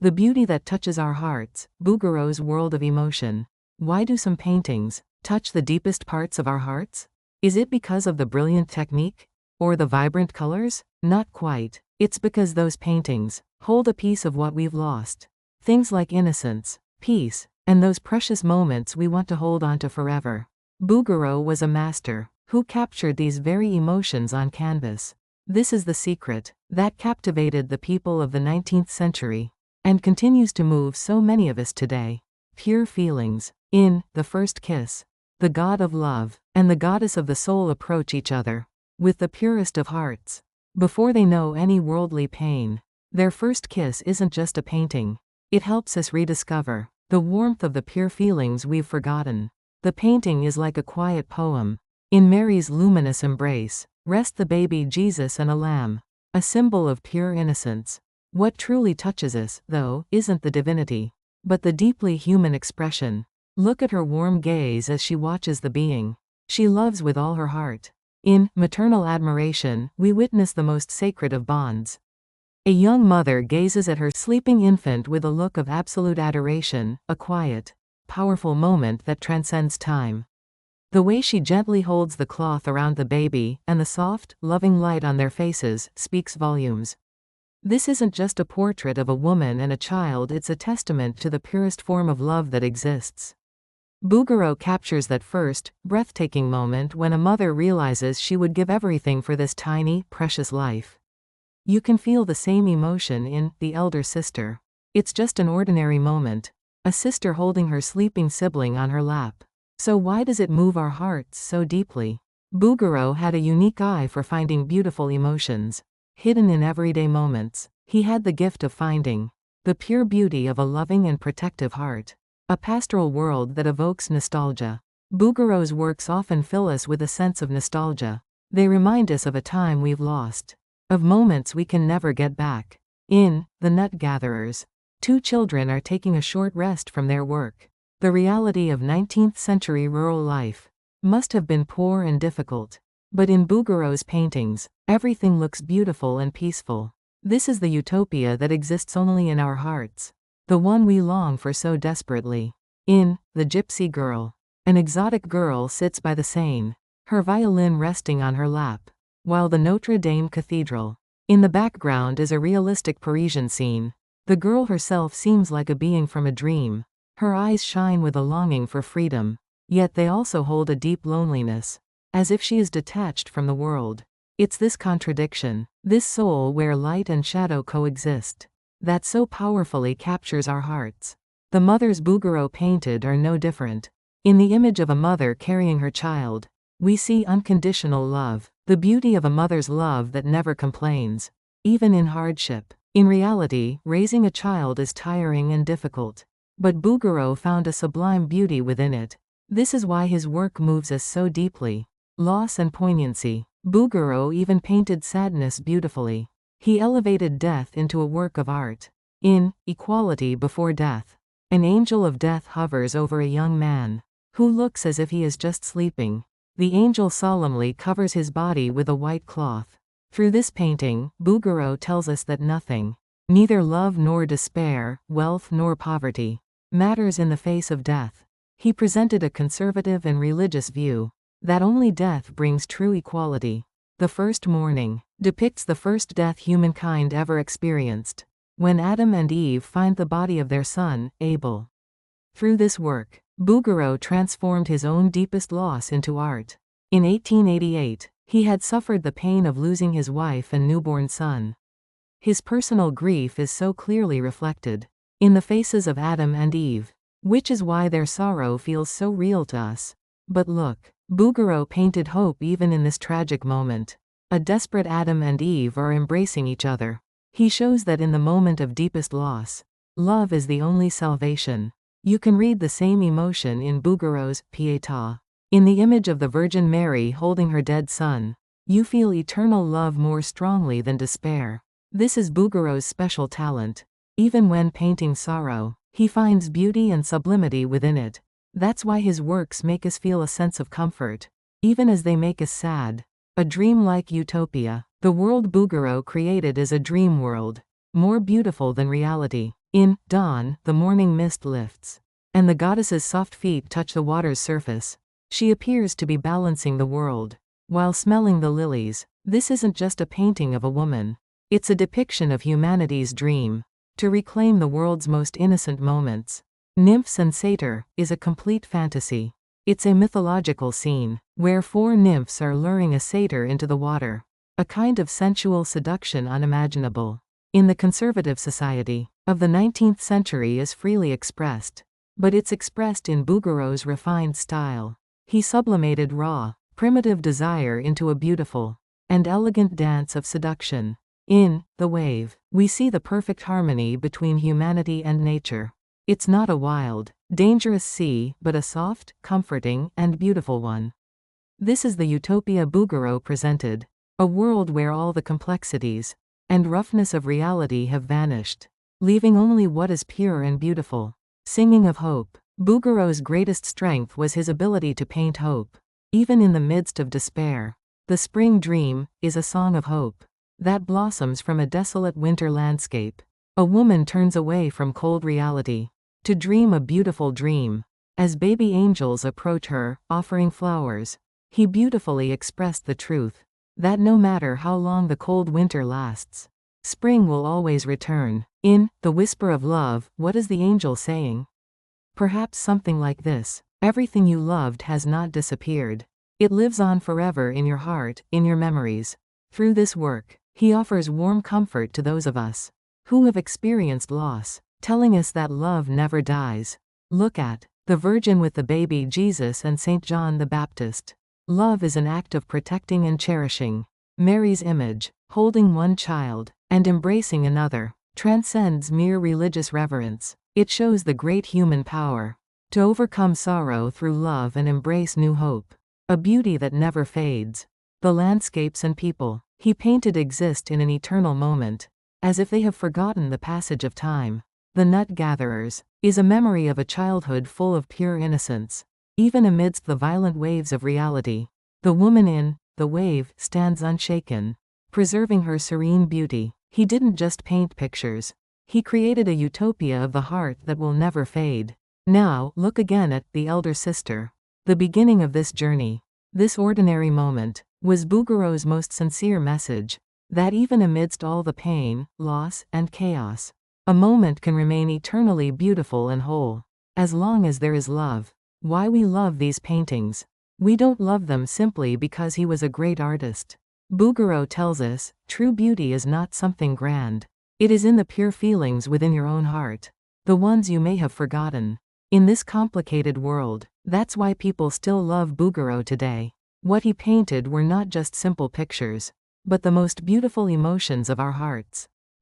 The beauty that touches our hearts, Bouguereau's world of emotion. Why do some paintings touch the deepest parts of our hearts? Is it because of the brilliant technique? Or the vibrant colors? Not quite. It's because those paintings hold a piece of what we've lost. Things like innocence, peace, and those precious moments we want to hold on to forever. Bouguereau was a master who captured these very emotions on canvas. This is the secret that captivated the people of the 19th century and continues to move so many of us today. Pure feelings. In The First Kiss, the god of love and the goddess of the soul approach each other with the purest of hearts. Before they know any worldly pain, their first kiss isn't just a painting. It helps us rediscover the warmth of the pure feelings we've forgotten. The painting is like a quiet poem. In Mary's luminous embrace, rest the baby Jesus and a lamb, a symbol of pure innocence. What truly touches us, though, isn't the divinity, but the deeply human expression. Look at her warm gaze as she watches the being she loves with all her heart. In Maternal Admiration, we witness the most sacred of bonds. A young mother gazes at her sleeping infant with a look of absolute adoration, a quiet, powerful moment that transcends time. The way she gently holds the cloth around the baby and the soft, loving light on their faces speaks volumes. This isn't just a portrait of a woman and a child, it's a testament to the purest form of love that exists. Bouguereau captures that first, breathtaking moment when a mother realizes she would give everything for this tiny, precious life. You can feel the same emotion in The Elder Sister. It's just an ordinary moment, a sister holding her sleeping sibling on her lap. So why does it move our hearts so deeply? Bouguereau had a unique eye for finding beautiful emotions hidden in everyday moments. He had the gift of finding the pure beauty of a loving and protective heart. A pastoral world that evokes nostalgia. Bouguereau's works often fill us with a sense of nostalgia. They remind us of a time we've lost, of moments we can never get back. In The Nut Gatherers, two children are taking a short rest from their work. The reality of 19th century rural life must have been poor and difficult. But in Bouguereau's paintings, everything looks beautiful and peaceful. This is the utopia that exists only in our hearts. The one we long for so desperately. In The Gypsy Girl, an exotic girl sits by the Seine, her violin resting on her lap, while the Notre Dame Cathedral in the background is a realistic Parisian scene. The girl herself seems like a being from a dream. Her eyes shine with a longing for freedom, yet they also hold a deep loneliness, as if she is detached from the world. It's this contradiction, this soul where light and shadow coexist, that so powerfully captures our hearts. The mothers Bouguereau painted are no different. In the image of a mother carrying her child, we see unconditional love, the beauty of a mother's love that never complains, even in hardship. In reality, raising a child is tiring and difficult, but Bouguereau found a sublime beauty within it. This is why his work moves us so deeply. Loss and poignancy. Bouguereau even painted sadness beautifully. He elevated death into a work of art. In Equality Before Death, an angel of death hovers over a young man who looks as if he is just sleeping. The angel solemnly covers his body with a white cloth. Through this painting, Bouguereau tells us that nothing, neither love nor despair, wealth nor poverty, matters in the face of death. He presented a conservative and religious view that only death brings true equality. The First Mourning depicts the first death humankind ever experienced, when Adam and Eve find the body of their son, Abel. Through this work, Bouguereau transformed his own deepest loss into art. In 1888, he had suffered the pain of losing his wife and newborn son. His personal grief is so clearly reflected in the faces of Adam and Eve, which is why their sorrow feels so real to us. But look, Bouguereau painted hope even in this tragic moment. A desperate Adam and Eve are embracing each other. He shows that in the moment of deepest loss, love is the only salvation. You can read the same emotion in Bouguereau's Pietà. In the image of the Virgin Mary holding her dead son, you feel eternal love more strongly than despair. This is Bouguereau's special talent. Even when painting sorrow, he finds beauty and sublimity within it. That's why his works make us feel a sense of comfort, even as they make us sad. A dreamlike utopia. The world Bouguereau created is a dream world, more beautiful than reality. In Dawn, the morning mist lifts, and the goddess's soft feet touch the water's surface. She appears to be balancing the world, while smelling the lilies. This isn't just a painting of a woman. It's a depiction of humanity's dream, to reclaim the world's most innocent moments. Nymphs and Satyr is a complete fantasy. It's a mythological scene, where 4 nymphs are luring a satyr into the water. A kind of sensual seduction unimaginable in the conservative society of the 19th century is freely expressed. But it's expressed in Bouguereau's refined style. He sublimated raw, primitive desire into a beautiful and elegant dance of seduction. In The Wave, we see the perfect harmony between humanity and nature. It's not a wild, dangerous sea, but a soft, comforting, and beautiful one. This is the utopia Bouguereau presented, a world where all the complexities and roughness of reality have vanished, leaving only what is pure and beautiful. Singing of hope. Bouguereau's greatest strength was his ability to paint hope, even in the midst of despair. The Spring Dream is a song of hope that blossoms from a desolate winter landscape. A woman turns away from cold reality to dream a beautiful dream. As baby angels approach her, offering flowers, he beautifully expressed the truth that no matter how long the cold winter lasts, spring will always return. In The Whisper of Love, what is the angel saying? Perhaps something like this: everything you loved has not disappeared. It lives on forever in your heart, in your memories. Through this work, he offers warm comfort to those of us who have experienced loss, telling us that love never dies. Look at the Virgin with the baby Jesus and St. John the Baptist. Love is an act of protecting and cherishing. Mary's image, holding one child and embracing another, transcends mere religious reverence. It shows the great human power to overcome sorrow through love and embrace new hope, a beauty that never fades. The landscapes and people he painted exist in an eternal moment, as if they have forgotten the passage of time. The Nut Gatherers is a memory of a childhood full of pure innocence, even amidst the violent waves of reality. The woman in The Wave stands unshaken, preserving her serene beauty. He didn't just paint pictures. He created a utopia of the heart that will never fade. Now, look again at The Elder Sister. The beginning of this journey, this ordinary moment, was Bouguereau's most sincere message, that even amidst all the pain, loss, and chaos, a moment can remain eternally beautiful and whole, as long as there is love. Why we love these paintings? We don't love them simply because he was a great artist. Bouguereau tells us, true beauty is not something grand. It is in the pure feelings within your own heart, the ones you may have forgotten. In this complicated world, that's why people still love Bouguereau today. What he painted were not just simple pictures, but the most beautiful emotions of our hearts.